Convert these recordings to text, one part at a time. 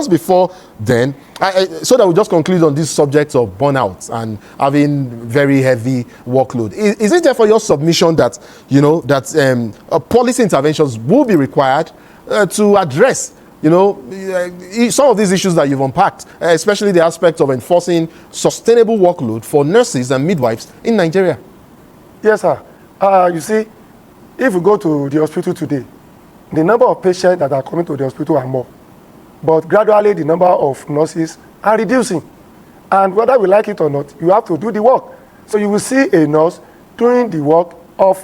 just before then, so that we just conclude on this subject of burnout and having very heavy workload, is it therefore your submission that, you know, that policy interventions will be required to address, you know, some of these issues that you've unpacked, especially the aspect of enforcing sustainable workload for nurses and midwives in Nigeria? Yes, sir. You see, if you go to the hospital today, the number of patients that are coming to the hospital are more. But gradually, the number of nurses are reducing. And whether we like it or not, you have to do the work. So you will see a nurse doing the work of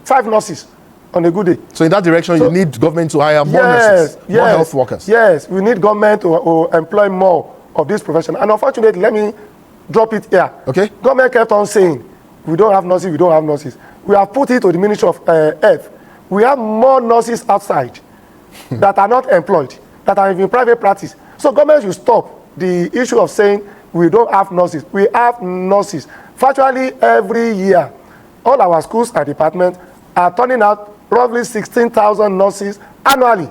5 nurses on a good day. So in that direction, you need government to hire more nurses, more health workers. Yes, we need government to employ more of this profession. And unfortunately, let me drop it here. Okay. Government kept on saying, we don't have nurses, we don't have nurses. We have put it to the Ministry of Health. We have more nurses outside that are not employed, that are in private practice. So government should stop the issue of saying we don't have nurses. We have nurses. Virtually every year, all our schools and departments are turning out roughly 16,000 nurses annually.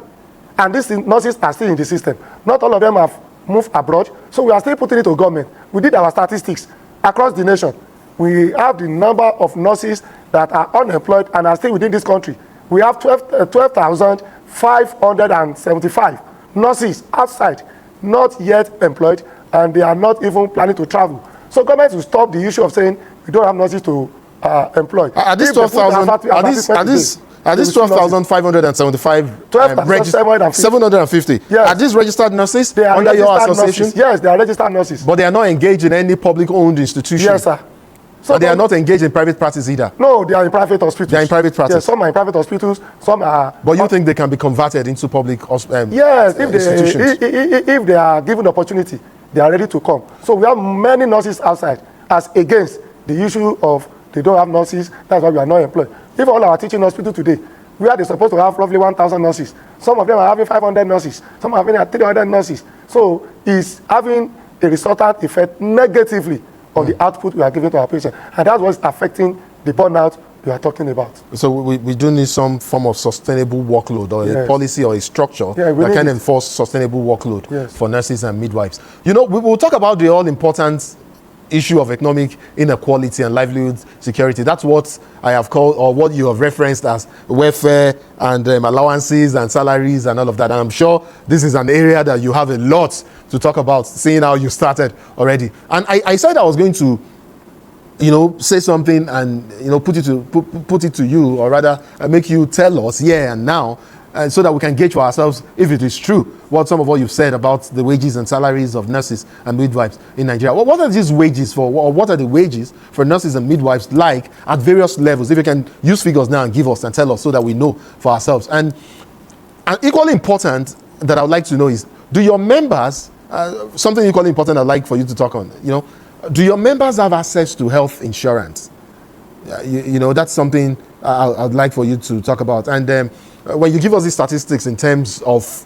And these nurses are still in the system. Not all of them have moved abroad. So we are still putting it to government. We did our statistics across the nation. We have the number of nurses that are unemployed and are still within this country. We have 12,575 nurses outside, not yet employed, and they are not even planning to travel. So government will stop the issue of saying we don't have nurses to employ. Are these 12,575 750? Yes. Are these registered nurses under your association? Nurses. Yes, they are registered nurses. But they are not engaged in any public-owned institution? Yes, sir. So they are not engaged in private practice either? No, they are in private hospitals. They are in private practice? Yes, some are in private hospitals, some are... But you think they can be converted into public yes, if they are given the opportunity, they are ready to come. So we have many nurses outside as against the issue of they don't have nurses, that's why we are not employed. If all our teaching hospitals today, we are supposed to have roughly 1,000 nurses. Some of them are having 500 nurses. Some are having 300 nurses. So it's having a resultant effect negatively on the output we are giving to our patients. And that's what's affecting the burnout we are talking about. So we do need some form of sustainable workload or a policy or a structure that can enforce sustainable workload for nurses and midwives. You know, we will talk about the all-important issue of economic inequality and livelihood security. That's what I have called, or what you have referenced as welfare and allowances and salaries and all of that. And I'm sure this is an area that you have a lot to talk about, seeing how you started already. And I said I was going to, you know, say something and, you know, put it to you, or rather make you tell us here and now, so that we can gauge for ourselves if it is true what some of what you've said about the wages and salaries of nurses and midwives in Nigeria. What are these wages for, or what are the wages for nurses and midwives like at various levels? If you can use figures now and give us and tell us so that we know for ourselves. And equally important that I would like to know is, do your members, something equally important I'd like for you to talk on, you know, do your members have access to health insurance? You know, that's something I'd like for you to talk about. And when you give us these statistics in terms of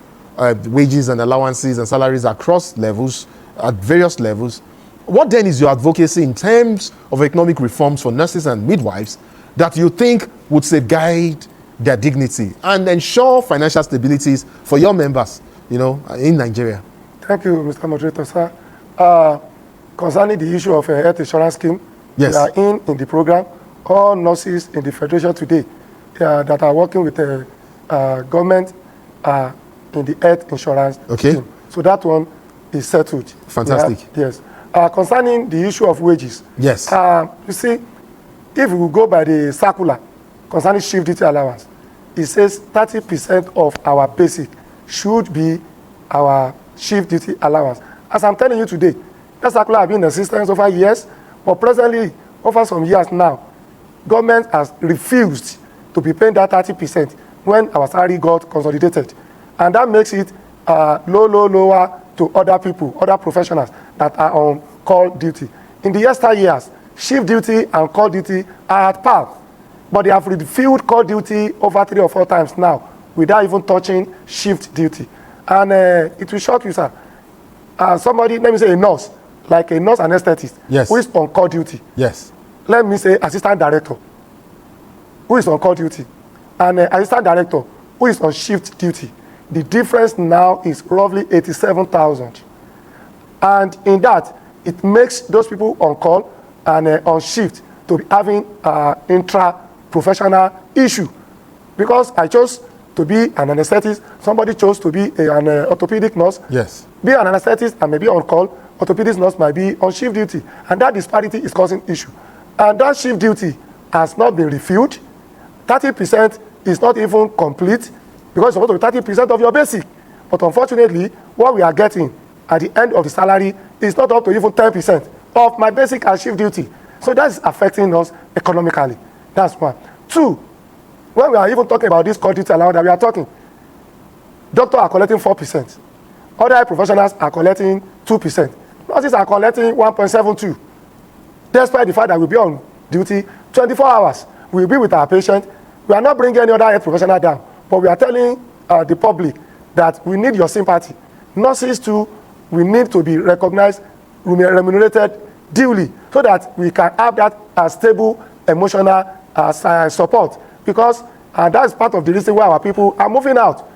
wages and allowances and salaries across levels, at various levels, what then is your advocacy in terms of economic reforms for nurses and midwives that you think would safeguard their dignity and ensure financial stabilities for your members, you know, in Nigeria? Thank you, Mr. Moderator, sir. Concerning the issue of a health insurance scheme, we are in the program. All nurses in the Federation today that are working with the government in the health insurance scheme. So that one is settled. Fantastic. Yes. Concerning the issue of wages. Yes. You see, if we go by the circular concerning shift duty allowance, it says 30% of our basic should be our shift duty allowance. As I'm telling you today, that circular has been in existence over years, but presently, over some years now, government has refused to be paying that 30% when our salary got consolidated. And that makes it lower to other people, other professionals that are on call duty. In the yesteryears, shift duty and call duty are at par, but they have refilled call duty over 3 or 4 times now without even touching shift duty. And it will shock you, sir. Somebody, let me say a nurse, like a nurse anesthetist, who is on call duty. Yes. Let me say assistant director, who is on call duty, and assistant director, who is on shift duty. the difference now is roughly 87,000. And in that, it makes those people on call and on shift to be having intra-professional issue. Because I chose to be an anesthetist, somebody chose to be an orthopedic nurse. Yes. Be an anesthetist and maybe on call, orthopedic nurse might be on shift duty. And that disparity is causing issue. And that shift duty has not been refilled. 30% is not even complete because it's supposed to be 30% of your basic. But unfortunately, what we are getting at the end of the salary is not up to even 10% of my basic and shift duty. So that is affecting us economically. That's one. Two, when we are even talking about this call duty allowance that we are talking, doctors are collecting 4%. Other professionals are collecting 2%. Nurses are collecting 1.72. Despite the fact that we'll be on duty 24 hours, we'll be with our patient. We are not bringing any other health professional down, but we are telling the public that we need your sympathy. Nurses too, we need to be recognized, remunerated duly, so that we can have that stable emotional support. Because that's part of the reason why our people are moving out.